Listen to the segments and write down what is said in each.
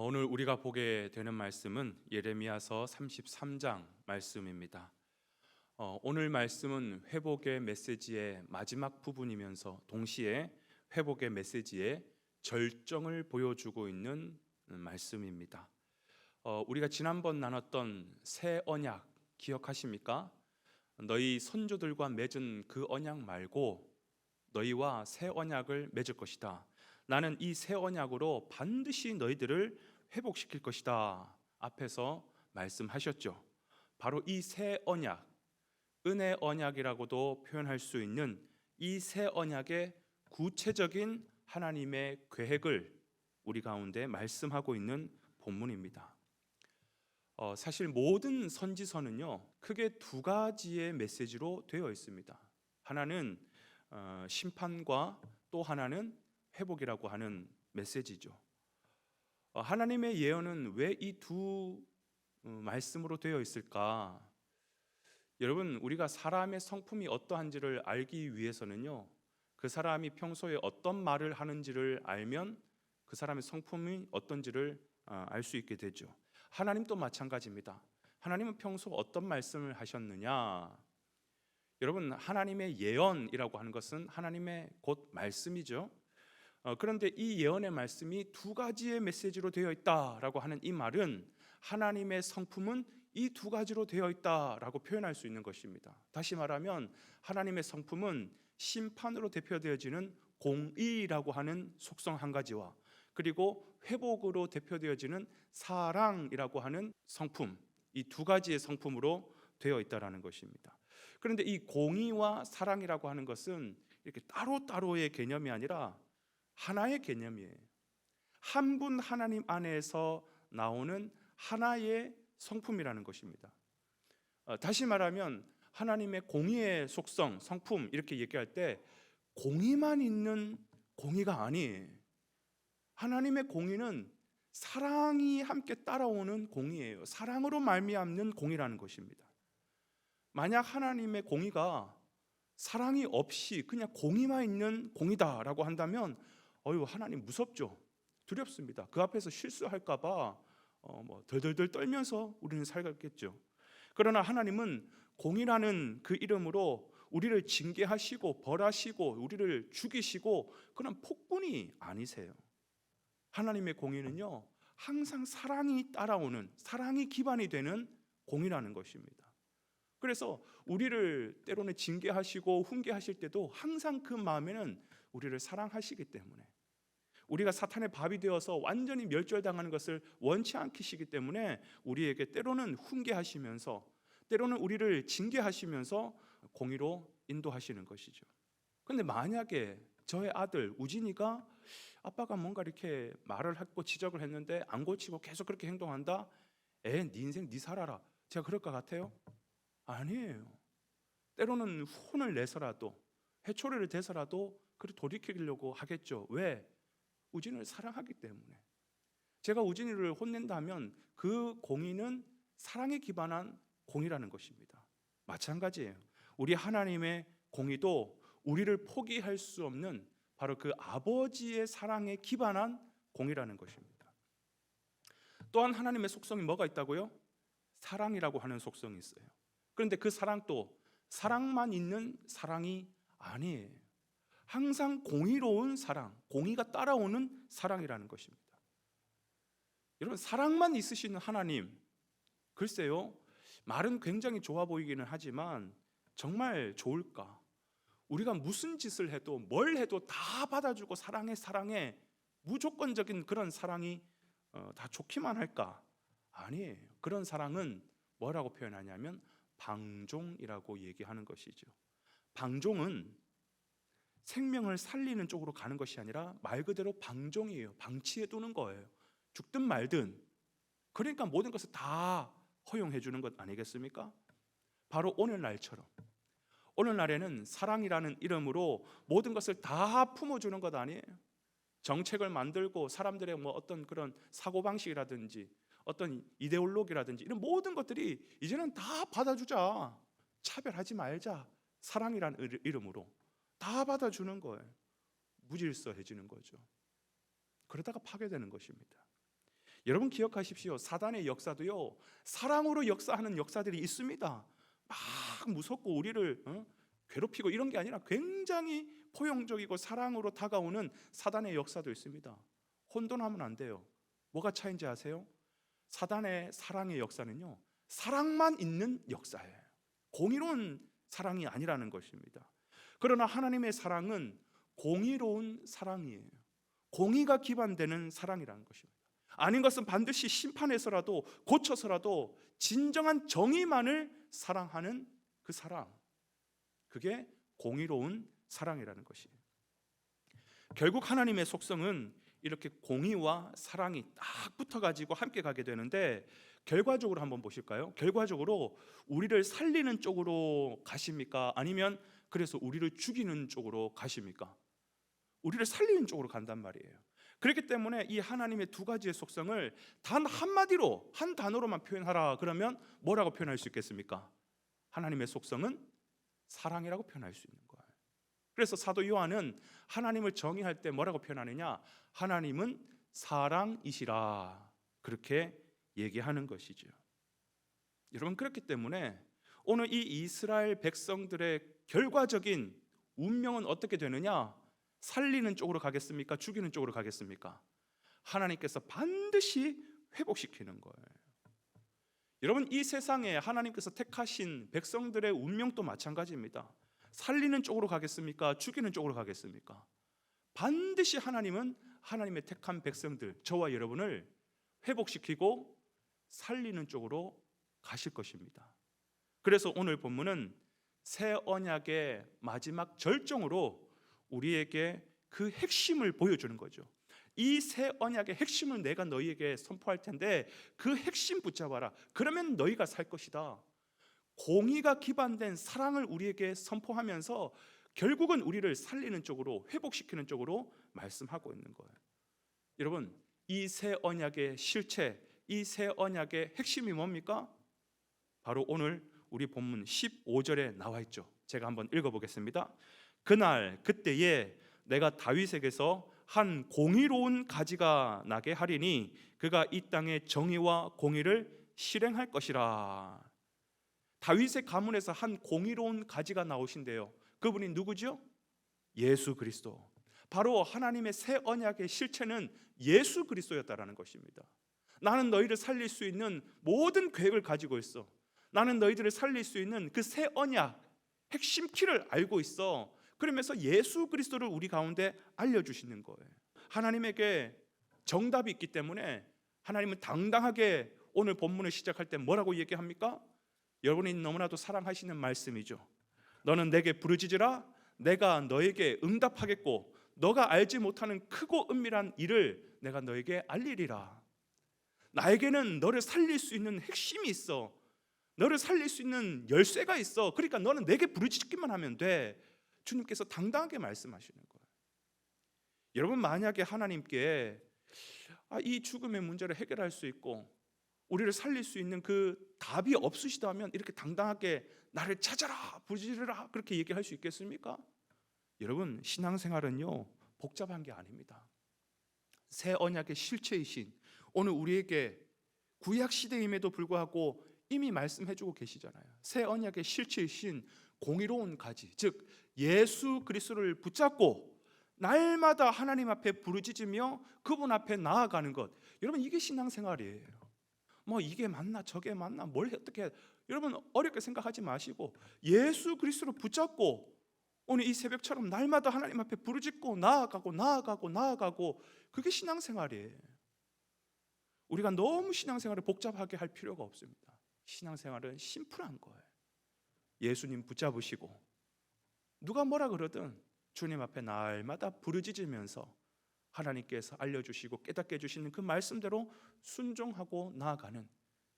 오늘 우리가 보게 되는 말씀은 예레미야서 33장 말씀입니다. 오늘 말씀은 회복의 메시지의 마지막 부분이면서 동시에 회복의 메시지의 절정을 보여주고 있는 말씀입니다. 우리가 지난번 나눴던 새 언약 기억하십니까? 너희 선조들과 맺은 그 언약 말고 너희와 새 언약을 맺을 것이다. 나는 이 새 언약으로 반드시 너희들을 회복시킬 것이다. 앞에서 말씀하셨죠. 바로 이 새 언약, 은혜 언약이라고도 표현할 수 있는 이 새 언약의 구체적인 하나님의 계획을 우리 가운데 말씀하고 있는 본문입니다. 사실 모든 선지서는요, 크게 두 가지의 메시지로 되어 있습니다. 하나는 심판과 또 하나는 회복이라고 하는 메시지죠. 하나님의 예언은 왜 이 두 말씀으로 되어 있을까? 여러분, 우리가 사람의 성품이 어떠한지를 알기 위해서는요, 그 사람이 평소에 어떤 말을 하는지를 알면 그 사람의 성품이 어떤지를 알 수 있게 되죠. 하나님도 마찬가지입니다. 하나님은 평소 어떤 말씀을 하셨느냐? 여러분, 하나님의 예언이라고 하는 것은 하나님의 곧 말씀이죠. 그런데 이 예언의 말씀이 두 가지의 메시지로 되어 있다라고 하는 이 말은 하나님의 성품은 이 두 가지로 되어 있다라고 표현할 수 있는 것입니다. 다시 말하면 하나님의 성품은 심판으로 대표되어지는 공의라고 하는 속성 한 가지와 그리고 회복으로 대표되어지는 사랑이라고 하는 성품, 이 두 가지의 성품으로 되어 있다라는 것입니다. 그런데 이 공의와 사랑이라고 하는 것은 이렇게 따로따로의 개념이 아니라 하나의 개념이에요. 한 분 하나님 안에서 나오는 하나의 성품이라는 것입니다. 다시 말하면 하나님의 공의의 속성, 성품 이렇게 얘기할 때 공의만 있는 공의가 아니에요. 하나님의 공의는 사랑이 함께 따라오는 공의예요. 사랑으로 말미암는 공의라는 것입니다. 만약 하나님의 공의가 사랑이 없이 그냥 공의만 있는 공의다라고 한다면 하나님 무섭죠. 두렵습니다. 그 앞에서 실수할까 봐 덜덜덜 떨면서 우리는 살겠죠. 그러나 하나님은 공의라는 그 이름으로 우리를 징계하시고 벌하시고 우리를 죽이시고 그런 폭군이 아니세요. 하나님의 공의는요, 항상 사랑이 따라오는, 사랑이 기반이 되는 공의라는 것입니다. 그래서 우리를 때로는 징계하시고 훈계하실 때도 항상 그 마음에는 우리를 사랑하시기 때문에, 우리가 사탄의 밥이 되어서 완전히 멸절당하는 것을 원치 않으시기 때문에 우리에게 때로는 훈계하시면서 때로는 우리를 징계하시면서 공의로 인도하시는 것이죠. 그런데 만약에 저의 아들 우진이가 아빠가 뭔가 이렇게 말을 했고 지적을 했는데 안 고치고 계속 그렇게 행동한다? 네 인생 네 살아라. 제가 그럴 것 같아요? 아니에요. 때로는 혼을 내서라도 회초리를 대서라도 그를 돌이키려고 하겠죠. 왜? 우진이를 사랑하기 때문에. 제가 우진이를 혼낸다면 그 공의는 사랑에 기반한 공의라는 것입니다. 마찬가지예요. 우리 하나님의 공의도 우리를 포기할 수 없는 바로 그 아버지의 사랑에 기반한 공의라는 것입니다. 또한 하나님의 속성이 뭐가 있다고요? 사랑이라고 하는 속성이 있어요. 그런데 그 사랑도 사랑만 있는 사랑이 아니에요. 항상 공의로운 사랑, 공의가 따라오는 사랑이라는 것입니다. 여러분, 사랑만 있으시는 하나님, 글쎄요, 말은 굉장히 좋아 보이기는 하지만 정말 좋을까? 우리가 무슨 짓을 해도 뭘 해도 다 받아주고 사랑해 무조건적인 그런 사랑이 다 좋기만 할까? 아니에요. 그런 사랑은 뭐라고 표현하냐면 방종이라고 얘기하는 것이죠. 방종은 생명을 살리는 쪽으로 가는 것이 아니라 말 그대로 방종이에요. 방치해 두는 거예요. 죽든 말든. 그러니까 모든 것을 다 허용해 주는 것 아니겠습니까? 바로 오늘날처럼 오늘날에는 사랑이라는 이름으로 모든 것을 다 품어주는 것 아니에요. 정책을 만들고 사람들의 어떤 그런 사고방식이라든지 어떤 이데올로기라든지 이런 모든 것들이 이제는 다 받아주자, 차별하지 말자, 사랑이라는 이름으로 다 받아주는 거예요. 무질서해지는 거죠. 그러다가 파괴되는 것입니다. 여러분 기억하십시오. 사단의 역사도요, 사랑으로 역사하는 역사들이 있습니다. 막 무섭고 우리를 괴롭히고 이런 게 아니라 굉장히 포용적이고 사랑으로 다가오는 사단의 역사도 있습니다. 혼돈하면 안 돼요. 뭐가 차이인지 아세요? 사단의 사랑의 역사는요, 사랑만 있는 역사예요. 공의로운 사랑이 아니라는 것입니다. 그러나 하나님의 사랑은 공의로운 사랑이에요. 공의가 기반되는 사랑이라는 것입니다. 아닌 것은 반드시 심판해서라도 고쳐서라도 진정한 정의만을 사랑하는 그 사랑, 그게 공의로운 사랑이라는 것이에요. 결국 하나님의 속성은 이렇게 공의와 사랑이 딱 붙어가지고 함께 가게 되는데, 결과적으로 한번 보실까요? 결과적으로 우리를 살리는 쪽으로 가십니까? 아니면 그래서 우리를 죽이는 쪽으로 가십니까? 우리를 살리는 쪽으로 간단 말이에요. 그렇기 때문에 이 하나님의 두 가지의 속성을 단 한마디로, 한 단어로만 표현하라 그러면 뭐라고 표현할 수 있겠습니까? 하나님의 속성은 사랑이라고 표현할 수 있는 거예요. 그래서 사도 요한은 하나님을 정의할 때 뭐라고 표현하느냐? 하나님은 사랑이시라, 그렇게 얘기하는 것이죠. 여러분, 그렇기 때문에 오늘 이 이스라엘 백성들의 결과적인 운명은 어떻게 되느냐? 살리는 쪽으로 가겠습니까? 죽이는 쪽으로 가겠습니까? 하나님께서 반드시 회복시키는 거예요. 여러분, 이 세상에 하나님께서 택하신 백성들의 운명도 마찬가지입니다. 살리는 쪽으로 가겠습니까? 죽이는 쪽으로 가겠습니까? 반드시 하나님은 하나님의 택한 백성들, 저와 여러분을 회복시키고 살리는 쪽으로 가실 것입니다. 그래서 오늘 본문은 새 언약의 마지막 절정으로 우리에게 그 핵심을 보여주는 거죠. 이 새 언약의 핵심을 내가 너희에게 선포할 텐데 그 핵심 붙잡아라. 그러면 너희가 살 것이다. 공의가 기반된 사랑을 우리에게 선포하면서 결국은 우리를 살리는 쪽으로, 회복시키는 쪽으로 말씀하고 있는 거예요. 여러분, 이 새 언약의 실체, 이 새 언약의 핵심이 뭡니까? 바로 오늘 우리 본문 15절에 나와 있죠. 제가 한번 읽어보겠습니다. 그날 그때에 내가 다윗에게서 한 공의로운 가지가 나게 하리니 그가 이 땅에 정의와 공의를 실행할 것이라. 다윗의 가문에서 한 공의로운 가지가 나오신대요. 그분이 누구죠? 예수 그리스도. 바로 하나님의 새 언약의 실체는 예수 그리스도였다라는 것입니다. 나는 너희를 살릴 수 있는 모든 계획을 가지고 있어. 나는 너희들을 살릴 수 있는 그 새 언약 핵심 키를 알고 있어. 그러면서 예수 그리스도를 우리 가운데 알려주시는 거예요. 하나님에게 정답이 있기 때문에 하나님은 당당하게 오늘 본문을 시작할 때 뭐라고 얘기합니까? 여러분이 너무나도 사랑하시는 말씀이죠. 너는 내게 부르짖으라, 내가 너에게 응답하겠고 너가 알지 못하는 크고 은밀한 일을 내가 너에게 알리리라. 나에게는 너를 살릴 수 있는 핵심이 있어. 너를 살릴 수 있는 열쇠가 있어. 그러니까 너는 내게 부르짖기만 하면 돼. 주님께서 당당하게 말씀하시는 거예요. 여러분, 만약에 하나님께 이 죽음의 문제를 해결할 수 있고 우리를 살릴 수 있는 그 답이 없으시다면 이렇게 당당하게 나를 찾아라, 부르짖으라 그렇게 얘기할 수 있겠습니까? 여러분, 신앙생활은요 복잡한 게 아닙니다. 새 언약의 실체이신 오늘 우리에게 구약 시대임에도 불구하고 이미 말씀해주고 계시잖아요. 새 언약의 실체이신 공의로운 가지, 즉 예수 그리스도를 붙잡고 날마다 하나님 앞에 부르짖으며 그분 앞에 나아가는 것. 여러분, 이게 신앙생활이에요. 뭐 이게 맞나 저게 맞나 뭘 어떻게 해. 여러분, 어렵게 생각하지 마시고 예수 그리스도를 붙잡고 오늘 이 새벽처럼 날마다 하나님 앞에 부르짖고 나아가고 그게 신앙생활이에요. 우리가 너무 신앙생활을 복잡하게 할 필요가 없습니다. 신앙생활은 심플한 거예요. 예수님 붙잡으시고 누가 뭐라 그러든 주님 앞에 날마다 부르짖으면서 하나님께서 알려주시고 깨닫게 해주시는 그 말씀대로 순종하고 나아가는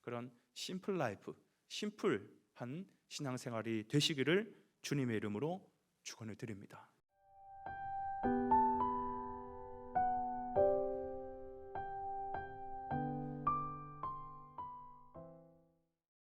그런 심플 라이프, 심플한 신앙생활이 되시기를 주님의 이름으로 축원을 드립니다.